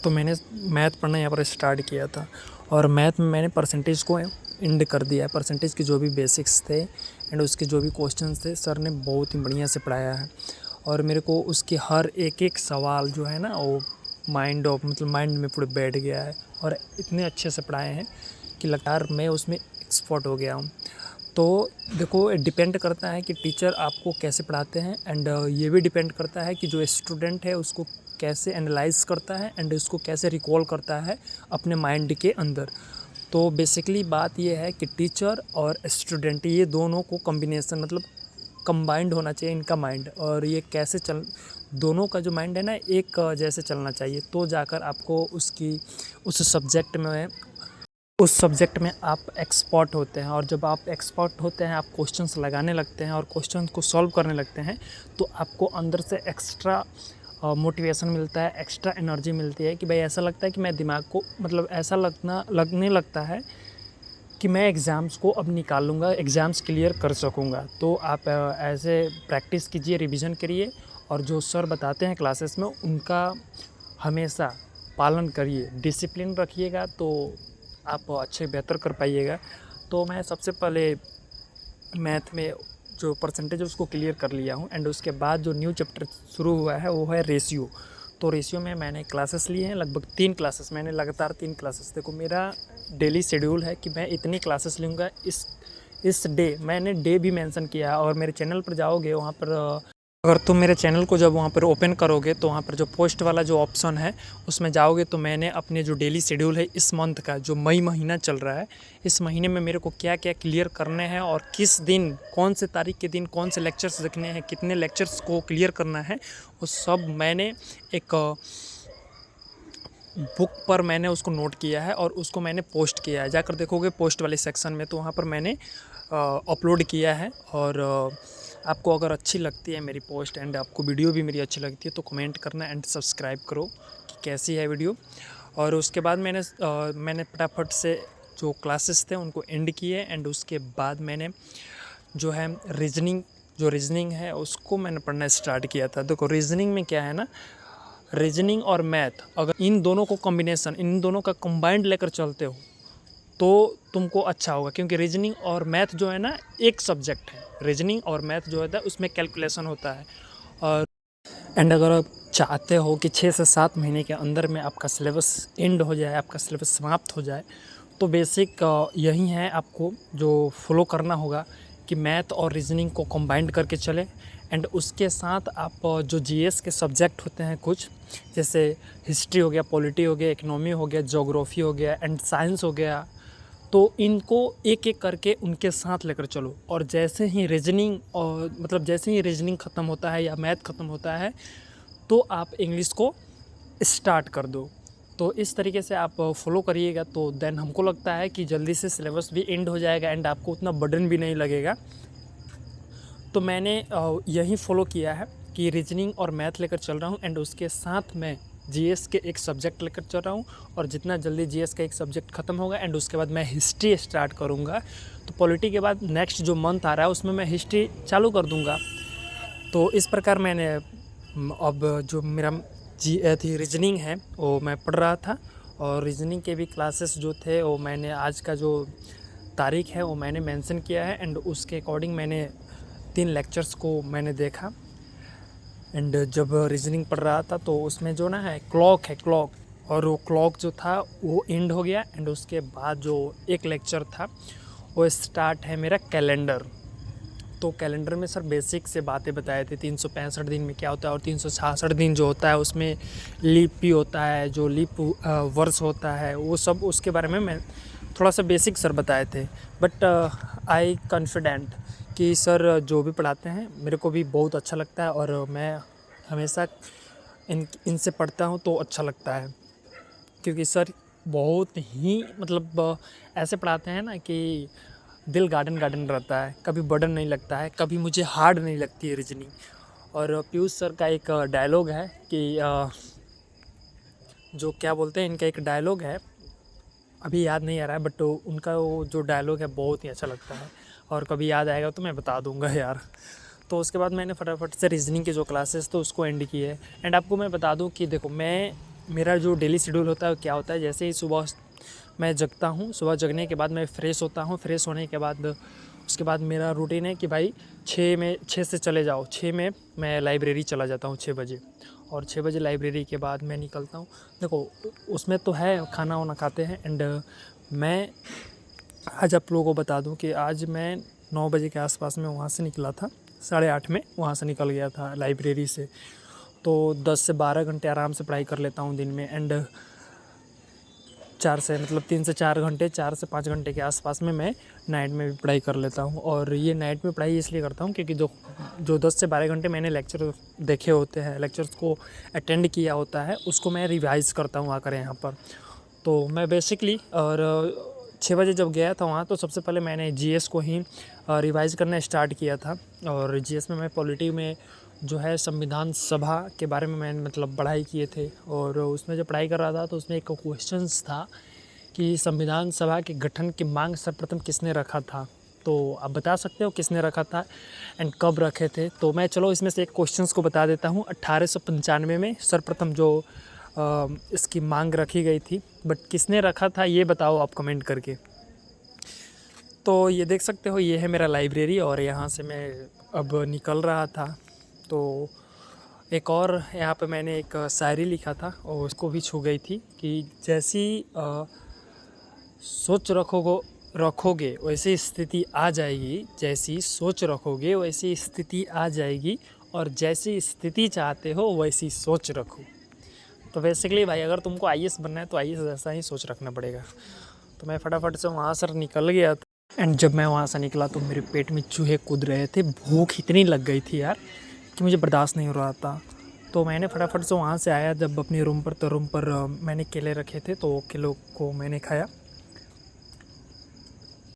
तो मैंने मैथ पढ़ना यहाँ पर स्टार्ट किया था और मैथ में मैंने परसेंटेज को एंड कर दिया है। परसेंटेज के जो भी बेसिक्स थे एंड उसके जो भी क्वेश्चंस थे सर ने बहुत ही बढ़िया से पढ़ाया है और मेरे को उसके हर एक एक सवाल जो है ना वो माइंड में पूरे बैठ गया है और इतने अच्छे से पढ़ाए हैं कि लगातार मैं उसमें एक्सपर्ट हो गया हूँ। तो देखो डिपेंड करता है कि टीचर आपको कैसे पढ़ाते हैं एंड ये भी डिपेंड करता है कि जो स्टूडेंट है उसको कैसे एनालाइज करता है एंड उसको कैसे रिकॉल करता है अपने माइंड के अंदर। तो बेसिकली बात ये है कि टीचर और स्टूडेंट ये दोनों को कॉम्बिनेशन मतलब कंबाइंड होना चाहिए इनका माइंड, और ये कैसे चल दोनों का जो माइंड है ना एक जैसे चलना चाहिए तो जाकर आपको उस सब्जेक्ट में आप एक्सपर्ट होते हैं। और जब आप एक्सपर्ट होते हैं आप क्वेश्चंस लगाने लगते हैं और क्वेश्चंस को सॉल्व करने लगते हैं तो आपको अंदर से एक्स्ट्रा मोटिवेशन मिलता है, एक्स्ट्रा एनर्जी मिलती है कि भाई ऐसा लगता है कि मैं दिमाग को मतलब ऐसा लगने लगता है कि मैं एग्ज़ाम्स को अब निकाल लूँगा, एग्ज़ाम्स क्लियर कर सकूँगा। तो आप ऐसे प्रैक्टिस कीजिए, रिवीजन करिए और जो सर बताते हैं क्लासेस में उनका हमेशा पालन करिए, डिसिप्लिन रखिएगा तो आप अच्छे बेहतर कर पाइएगा। तो मैं सबसे पहले मैथ में जो परसेंटेज है उसको क्लियर कर लिया हूँ एंड उसके बाद जो न्यू चैप्टर शुरू हुआ है वो है रेशियो। तो रेशियो में मैंने क्लासेस लिए हैं, लगभग 3 क्लासेस मैंने लगातार 3 क्लासेस। देखो मेरा डेली शेड्यूल है कि मैं इतनी क्लासेस लूँगा। इस डे मैंने डे भी मेंशन किया है और मेरे चैनल पर जाओगे वहाँ पर अगर तुम मेरे चैनल को जब वहाँ पर ओपन करोगे तो वहाँ पर जो पोस्ट वाला जो ऑप्शन है उसमें जाओगे तो मैंने अपने जो डेली शेड्यूल है इस मंथ का जो मई महीना चल रहा है, इस महीने में मेरे को क्या क्या क्लियर करने हैं और किस दिन कौन से तारीख के दिन कौन से लेक्चर्स रखने हैं, कितने लेक्चर्स को क्लियर करना है, वो सब मैंने एक बुक पर मैंने उसको नोट किया है और उसको मैंने पोस्ट किया है। जाकर देखोगे पोस्ट वाले सेक्शन में तो वहाँ पर मैंने अपलोड किया है। और आपको अगर अच्छी लगती है मेरी पोस्ट एंड आपको वीडियो भी मेरी अच्छी लगती है तो कमेंट करना एंड सब्सक्राइब करो कि कैसी है वीडियो। और उसके बाद मैंने फटाफट से जो क्लासेस थे उनको एंड किए एंड उसके बाद मैंने जो है रीजनिंग है उसको मैंने पढ़ना स्टार्ट किया था। देखो रीजनिंग में क्या है ना, रीजनिंग और मैथ अगर इन दोनों को कॉम्बिनेशन इन दोनों का कंबाइंड लेकर चलते हो तो तुमको अच्छा होगा, क्योंकि रीजनिंग और मैथ जो है ना एक सब्जेक्ट है। रीजनिंग और मैथ जो होता है उसमें कैलकुलेशन होता है। और एंड अगर आप चाहते हो कि 6 से 7 महीने के अंदर में आपका सिलेबस एंड हो जाए, आपका सिलेबस समाप्त हो जाए, तो बेसिक यही है आपको जो फॉलो करना होगा कि मैथ और रीजनिंग को कंबाइंड करके चले। एंड उसके साथ आप जो जीएस के सब्जेक्ट होते हैं कुछ, जैसे हिस्ट्री हो गया, पॉलिटी हो गया, इकोनॉमी हो गया, ज्योग्राफी हो गया एंड साइंस हो गया, तो इनको एक एक करके उनके साथ लेकर चलो। और जैसे ही रीजनिंग ख़त्म होता है या मैथ ख़त्म होता है तो आप इंग्लिश को स्टार्ट कर दो। तो इस तरीके से आप फॉलो करिएगा तो देन हमको लगता है कि जल्दी से सिलेबस भी एंड हो जाएगा एंड आपको उतना बर्डन भी नहीं लगेगा। तो मैंने यही फॉलो किया है कि रीजनिंग और मैथ लेकर चल रहा हूँ एंड उसके साथ मैं जीएस के एक सब्जेक्ट लेकर चल रहा हूँ। और जितना जल्दी जीएस का एक सब्जेक्ट ख़त्म होगा एंड उसके बाद मैं हिस्ट्री स्टार्ट करूँगा। तो पॉलिटी के बाद नेक्स्ट जो मंथ आ रहा है उसमें मैं हिस्ट्री चालू कर दूँगा। तो इस प्रकार मैंने अब जो मेरा रीजनिंग है वो मैं पढ़ रहा था। और रीजनिंग के भी क्लासेस जो थे वो मैंने आज का जो तारीख है वो मैंने मेंशन किया है एंड उसके अकॉर्डिंग मैंने 3 लेक्चर्स को मैंने देखा। एंड जब रीजनिंग पढ़ रहा था तो उसमें जो ना है क्लॉक, और वो क्लॉक जो था वो एंड हो गया एंड उसके बाद जो एक लेक्चर था वो स्टार्ट है मेरा कैलेंडर। तो कैलेंडर में सर बेसिक से बातें बताए थे, 365 दिन में क्या होता है और 366 दिन जो होता है उसमें लीप भी होता है, जो लीप वर्ष होता है वो सब उसके बारे में मैं थोड़ा सा बेसिक सर बताए थे। बट आई कॉन्फिडेंट कि सर जो भी पढ़ाते हैं मेरे को भी बहुत अच्छा लगता है और मैं हमेशा इनसे पढ़ता हूँ तो अच्छा लगता है, क्योंकि सर बहुत ही मतलब ऐसे पढ़ाते हैं ना कि दिल गार्डन रहता है, कभी बर्डन नहीं लगता है, कभी मुझे हार्ड नहीं लगती है रीजनिंग। और पीयूष सर का एक डायलॉग है कि जो क्या बोलते हैं, इनका एक डायलॉग है अभी याद नहीं आ रहा है, बट उनका वो जो डायलॉग है बहुत ही अच्छा लगता है और कभी याद आएगा तो मैं बता दूंगा यार। तो उसके बाद मैंने फटाफट से रीजनिंग के जो क्लासेस थे उसको एंड किए। एंड आपको मैं बता दूं कि देखो मैं मेरा जो डेली शेड्यूल होता है वो क्या होता है, जैसे ही सुबह मैं जगता हूँ, सुबह जगने के बाद मैं फ़्रेश होता हूँ। फ़्रेश होने के बाद उसके बाद मेरा रूटीन है कि भाई 6 से चले जाओ। 6 में मैं लाइब्रेरी चला जाता हूँ 6 बजे, और 6 बजे लाइब्रेरी के बाद मैं निकलता हूँ। देखो उसमें तो है खाना वाना खाते हैं, एंड मैं आज आप लोगों को बता दूं कि आज मैं 9 बजे के आसपास में वहाँ से निकला था, 8:30 में वहाँ से निकल गया था लाइब्रेरी से। तो 10 से 12 घंटे आराम से पढ़ाई कर लेता हूँ दिन में, एंड 3 से 4 घंटे, 4 से 5 घंटे के आसपास में मैं नाइट में भी पढ़ाई कर लेता हूँ। और ये नाइट में पढ़ाई इसलिए करता हूँ क्योंकि जो 10 से 12 घंटे मैंने लेक्चर देखे होते हैं, लेक्चर्स को अटेंड किया होता है, उसको मैं रिवाइज़ करता हूँ आकर यहाँ पर। तो मैं बेसिकली और 6 बजे जब गया था वहाँ, तो सबसे पहले मैंने जीएस को ही रिवाइज़ करना स्टार्ट किया था। और जीएस में मैं पॉलिटी में जो है संविधान सभा के बारे में मैंने मतलब पढ़ाई किए थे, और उसमें जब पढ़ाई कर रहा था तो उसमें एक क्वेश्चंस था कि संविधान सभा के गठन की मांग सर्वप्रथम किसने रखा था। तो आप बता सकते हो किसने रखा था एंड कब रखे थे। तो मैं चलो इसमें से एक क्वेश्चंस को बता देता हूँ। 1895 में सर्वप्रथम जो इसकी मांग रखी गई थी, बट किसने रखा था ये बताओ आप कमेंट करके। तो ये देख सकते हो, ये है मेरा लाइब्रेरी, और यहाँ से मैं अब निकल रहा था। तो एक और यहाँ पे मैंने एक शायरी लिखा था और उसको भी छू गई थी कि जैसी सोच रखोगे वैसी स्थिति आ जाएगी, जैसी सोच रखोगे वैसी स्थिति आ जाएगी, और जैसी स्थिति चाहते हो वैसी सोच रखो। तो बेसिकली भाई अगर तुमको आईएएस बनना है तो आईएएस जैसा ही सोच रखना पड़ेगा। तो मैं फटाफट से वहाँ से निकल गया था, एंड जब मैं वहाँ से निकला तो मेरे पेट में चूहे कूद रहे थे। भूख इतनी लग गई थी यार कि मुझे बर्दाश्त नहीं हो रहा था। तो मैंने फटाफट से वहाँ से आया जब अपने रूम पर, तो रूम पर मैंने केले रखे थे, तो केलों को मैंने खाया।